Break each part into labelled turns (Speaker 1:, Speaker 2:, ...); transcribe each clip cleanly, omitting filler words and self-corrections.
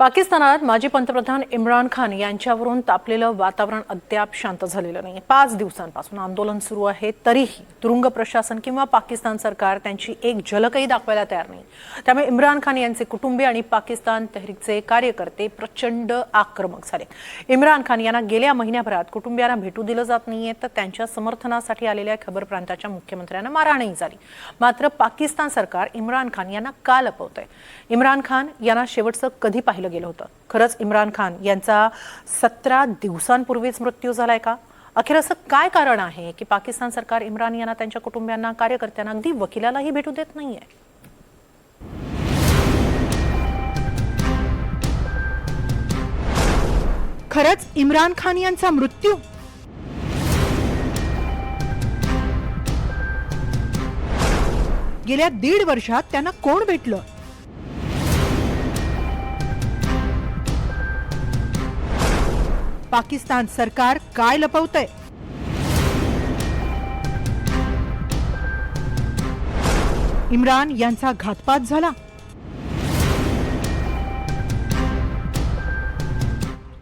Speaker 1: पाकिस्तानात माजी पंतप्रधान इम्रान खान यांच्यावरून तापलेलं वातावरण अद्याप शांत झालेलं नाही। 5 दिवसांपासून आंदोलन सुरू आहे, तरीही तुरुंग प्रशासन किंवा पाकिस्तान सरकार त्यांची एक झलकही दाखवायला तयार नाही। त्यामुळे इम्रान खान यांचे कुटुंबीय आणि पाकिस्तान तहरीकचे कार्यकर्ते प्रचंड आक्रमक झाले। इम्रान खान यांना गेल्या महिन्याभरात कुटुंबियांना भेटू दिलं जात नाहीये, तर त्यांच्या समर्थनासाठी आलेल्या खैबर प्रांताच्या मुख्यमंत्र्यांना मारहाणही झाली। मात्र पाकिस्तान सरकार इम्रान खान यांना का लपवतंय? इम्रान खान यांना शेवटचं कधी पाहिलं गेलं होतं? खरंच इम्रान खान यांचा 17 दिवसांपूर्वीच मृत्यू झालाय का? अखेर असं काय कारण आहे की पाकिस्तान सरकार इम्रान यांना, त्यांच्या कुटुंबियांना, कार्यकर्त्यांना, अगदी वकिलालाही भेटू देत नाहीये?
Speaker 2: खरंच इम्रान खान यांचा मृत्यू? गेल्या 1.5 वर्षात त्यांना कोण भेटलं? पाकिस्तान सरकार काय लपवतंय? इम्रान यांचा घातपात झाला?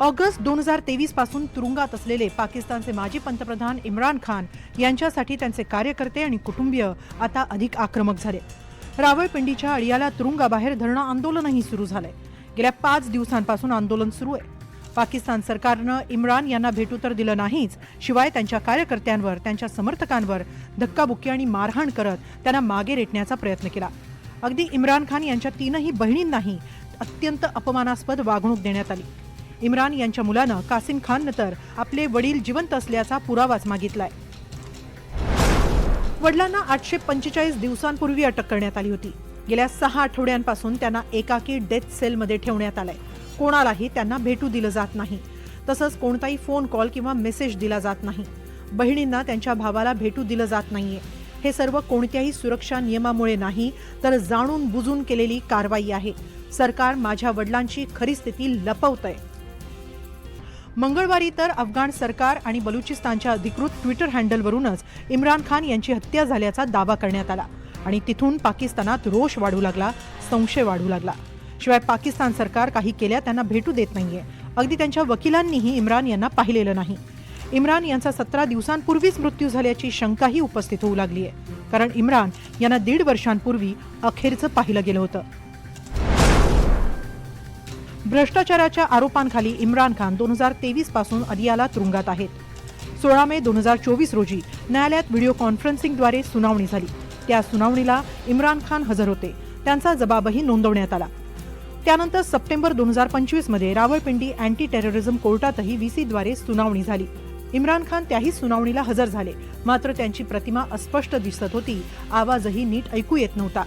Speaker 2: ऑगस्ट 2023 पासून तुरुंगात असलेले पाकिस्तानचे माजी पंतप्रधान इम्रान खान यांच्यासाठी त्यांचे कार्यकर्ते आणि कुटुंबीय आता अधिक आक्रमक झाले। रावळपिंडीच्या अडियाला तुरुंगाबाहेर धरणं आंदोलनही सुरू झालंय। गेल्या 5 दिवसांपासून आंदोलन सुरू आहे। पाकिस्तान सरकारनं इम्रान यांना भेटू तर दिलं नाहीच, शिवाय त्यांच्या कार्यकर्त्यांवर, त्यांच्या समर्थकांवर धक्काबुक्की आणि मारहाण करत त्यांना मागे रेटण्याचा प्रयत्न केला। अगदी इम्रान खान यांच्या 3ही बहिणींनाही अत्यंत अपमानास्पद वागणूक देण्यात आली। इम्रान यांच्या मुलानं कासिम खाननं तर आपले वडील जिवंत असल्याचा पुरावाच मागितलाय। वडिलांना 845 दिवसांपूर्वी अटक करण्यात आली होती। गेल्या 6 आठवड्यांपासून त्यांना एकाकी डेथ सेलमध्ये ठेवण्यात आलंय। कोणालाही त्यांना भेटू दिलं जात नाही, तसंच कोणताही फोन कॉल किंवा मेसेज दिला जात नाही। बहिणींना त्यांच्या भावाला भेटू दिलं जात नाहीये। हे सर्व कोणत्याही सुरक्षा नियमामुळे नाही, तर जाणून बुजून केलेली कारवाई आहे। सरकार माझ्या वडिलांची खरी स्थिती लपवतंय। मंगळवारी तर अफगाण सरकार आणि बलुचिस्तानच्या अधिकृत ट्विटर हँडलवरूनच इम्रान खान यांची हत्या झाल्याचा दावा करण्यात आला आणि तिथून पाकिस्तानात रोष वाढू लागला, संशय वाढू लागला। शिवाय पाकिस्तान सरकार काही केल्या त्यांना भेटू देत नाहीये। अगदी त्यांच्या वकिलांनीही इम्रान यांना पाहिलेलं नाही। इम्रान यांचा 17 दिवसांपूर्वीच मृत्यू झाल्याची शंकाही उपस्थित होऊ लागली आहे, कारण इम्रान यांना 1.5 वर्षांपूर्वी अखेरचं पाहिलं गेलं होतं। भ्रष्टाचाराच्या आरोपांखाली इम्रान खान 2023 पासून अदियाला तुरुंगात आहेत। 16 मे 2024 रोजी न्यायालयात व्हिडिओ कॉन्फरन्सिंगद्वारे सुनावणी झाली। त्या सुनावणीला इम्रान खान हजर होते, त्यांचा जबाबही नोंदवण्यात आला। त्यानंतर सप्टेंबर 2025 मध्ये रावळपिंडी अँटी टेररिझम कोर्टातही व्हीसीद्वारे सुनावणी झाली। इम्रान खान त्याही सुनावणीला हजर झाले, मात्र त्यांची प्रतिमा अस्पष्ट दिसत होती, आवाजही नीट ऐकू येत नव्हता।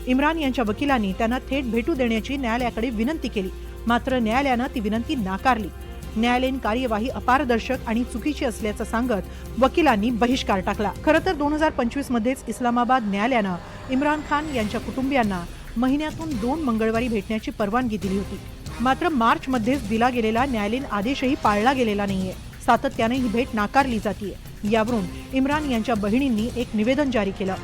Speaker 2: इम्रान यांच्या वकिलांनी त्यांना थेट भेटू देण्याची न्यायालयाकडे विनंती केली, मात्र न्यायालयानं ती विनंती नाकारली। न्यायालयीन कार्यवाही अपारदर्शक आणि चुकीची असल्याचं सांगत वकिलांनी बहिष्कार टाकला। खरं तर 2025 मध्येच इस्लामाबाद न्यायालयानं इम्रान खान यांच्या कुटुंबियांना महिन्यातून 2 मंगळवारी भेटण्याची परवानगी दिली होती, मात्र मार्च मध्येच दिला गेलेला न्यायालयीन आदेशही पाळला गेलेला नाहीये। सातत्याने ही भेट नाकारली जातीये। यावरून इम्रान यांच्या बहिणींनी एक निवेदन जारी केलं।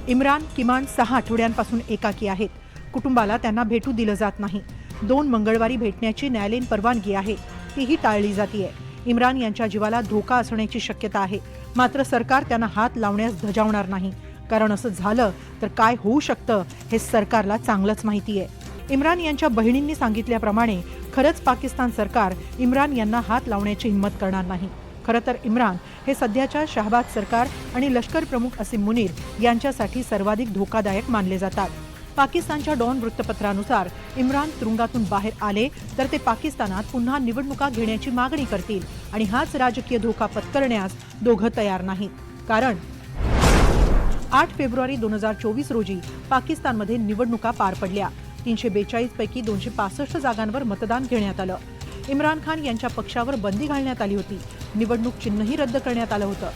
Speaker 2: इम्रान किमान 6 आठवड्यांपासून एकाकी आहेत। कुटुंबाला त्यांना भेटू दिलं जात नाही। 2 मंगळवारी भेटण्याची न्यायालयीन परवानगी आहे, तीही टाळली जातीये। इम्रान यांच्या जीवाला धोका असण्याची शक्यता आहे, मात्र सरकार त्यांना हात लावण्यास धजावणार नाही, कारण असं झालं तर काय होऊ शकतं हे सरकारला चांगलंच माहिती आहे। इम्रान यांच्या बहिणींनी सांगितल्याप्रमाणे खरंच पाकिस्तान सरकार इम्रान यांना हात लावण्याची हिंमत करणार नाही। खरं तर इम्रान हे सध्याच्या शहबाज सरकार आणि लष्कर प्रमुख असीम मुनीर यांच्यासाठी सर्वाधिक धोकादायक मानले जातात। पाकिस्तानच्या डॉन वृत्तपत्रानुसार इम्रान तुरुंगातून बाहेर आले तर ते पाकिस्तानात पुन्हा निवडणुका घेण्याची मागणी करतील आणि हाच राजकीय धोका पत्करण्यास दोघं तयार नाहीत। कारण 8 फेब्रुवारी 2024 रोजी पाकिस्तानमध्ये निवडणुका पार पडल्या। 342 पैकी 265 जागांवर मतदान घेण्यात आलं। इम्रान खान यांच्या पक्षावर बंदी घालण्यात आली होती। निवडणूक चिन्हही रद्द करण्यात आलं होतं।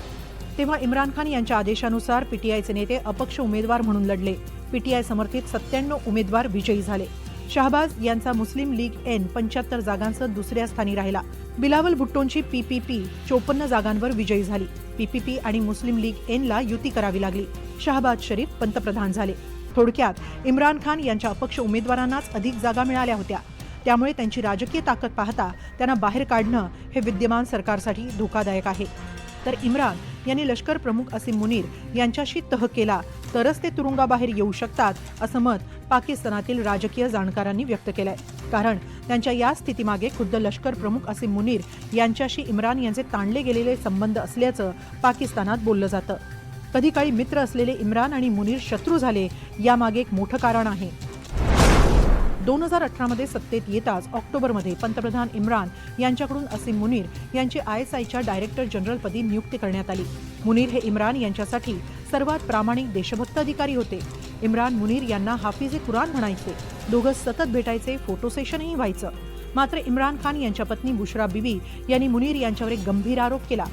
Speaker 2: तेव्हा इम्रान खान यांच्या आदेशानुसार पीटीआयचे नेते अपक्ष उमेदवार म्हणून लढले। पीटीआय समर्थित 97 उमेदवार विजयी झाले। शहबाज यांचा मुस्लिम लीग एन 75 जागांसह दुसऱ्या स्थानी राहिला। बिलावल भुट्टोंची पीपीपी 54 जागांवर विजयी झाली। पीपीपी आणि मुस्लिम लीग एनला युती करावी लागली। शहबाज शरीफ पंतप्रधान झाले। थोडक्यात इम्रान खान यांच्या अपक्ष उमेदवारांनाच अधिक जागा मिळाल्या होत्या. त्यामुळे त्यांची राजकीय ताकद पाहता त्यांना बाहेर काढणं हे विद्यमान सरकारसाठी धोकादायक आहे. तर इम्रान यांनी लष्कर प्रमुख असीम मुनीर यांच्याशी तह केला तरच ते तुरुंगाबाहेर येऊ शकतात, असं मत पाकिस्तानातील राजकीय जाणकारांनी व्यक्त केलंय. कारण त्यांच्या या स्थितीमागे खुद्द लष्कर प्रमुख असीम मुनीर यांच्याशी इम्रान यांचे ताणले गेलेले संबंध असल्याचं पाकिस्तानात बोललं जातं. कधी काळी मित्र असलेले इम्रान आणि मुनीर शत्रू झाले, यामागे एक मोठं कारण आहे. 2018 मध्ये सत्तेत येताच ऑक्टोबरमध्ये पंतप्रधान इम्रान यांच्याकडून असीम मुनीर यांची ISIच्या डायरेक्टर जनरलपदी नियुक्ती करण्यात आली. मुनीर हे इम्रान यांच्यासाठी सर्वात प्रामाणिक देशभक्त अधिकारी होते. इम्रान मुनीर यांना हाफिजे कुराण म्हणायचे. दोघं सतत भेटायचे, फोटो सेशनही व्हायचं. मात्र इम्रान खान यांच्या पत्नी बुशरा बिबी यांनी मुनीर यांच्यावर एक गंभीर आरोप केला.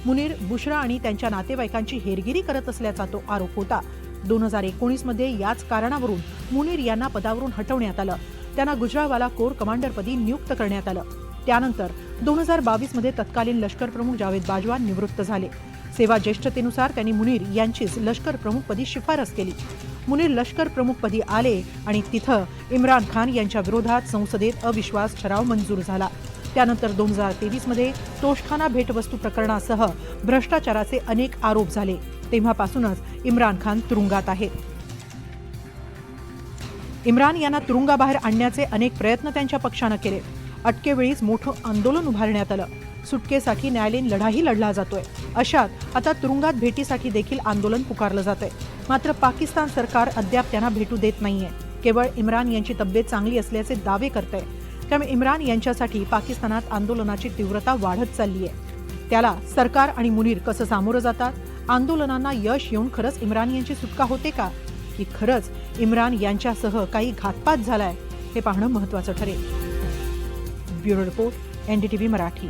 Speaker 2: मुनीर बुशरा आणि त्यांच्या नातेवाईकांची हेरगिरी करत असल्याचा तो आरोप होता. 2019 मध्ये याच कारणावरून मुनीर यांना पदावरून हटवण्यात आलं. त्यांना गुजरावाला कोर कमांडरपदी नियुक्त करण्यात आलं. त्यानंतर 2022 मध्ये तत्कालीन लष्कर प्रमुख जावेद बाजवा निवृत्त झाले. सेवा ज्येष्ठतेनुसार त्यांनी मुनीर यांचीच लष्कर प्रमुखपदी शिफारस केली. मुनीर लष्कर प्रमुखपदी आले आणि तिथं इम्रान खान यांच्या विरोधात संसदेत अविश्वास ठराव मंजूर झाला. त्यानंतर 2023 मध्ये तोशखाना भेटवस्तू प्रकरणासह भ्रष्टाचाराचे अनेक आरोप झाले. तेव्हापासूनच इम्रान खान तुरुंगात आहेत. इम्रान यांना तुरुंगाबाहेर आणण्याचे अनेक प्रयत्न त्यांच्या पक्षानं केले. अटकेवेळीच मोठं आंदोलन उभारण्यात आलं. सुटकेसाठी न्यायालयीन लढाही लढला जातोय. अशात आता तुरुंगात भेटीसाठी देखील आंदोलन पुकारलं जातंय. मात्र पाकिस्तान सरकार अद्याप त्यांना भेटू देत नाहीये. केवळ इम्रान यांची तब्येत चांगली असल्याचे दावे करतंय. त्यामुळे इम्रान यांच्यासाठी पाकिस्तानात आंदोलनाची तीव्रता वाढत चालली आहे. त्याला सरकार आणि मुनीर कसं सामोरं जातात? आंदोलनांना यश येऊन खरंच इम्रान यांची सुटका होते का, की खरंच इम्रान यांच्यासह काही घातपात झालाय, हे पाहणं महत्त्वाचं ठरेल. Bureau report, NDTV Marathi.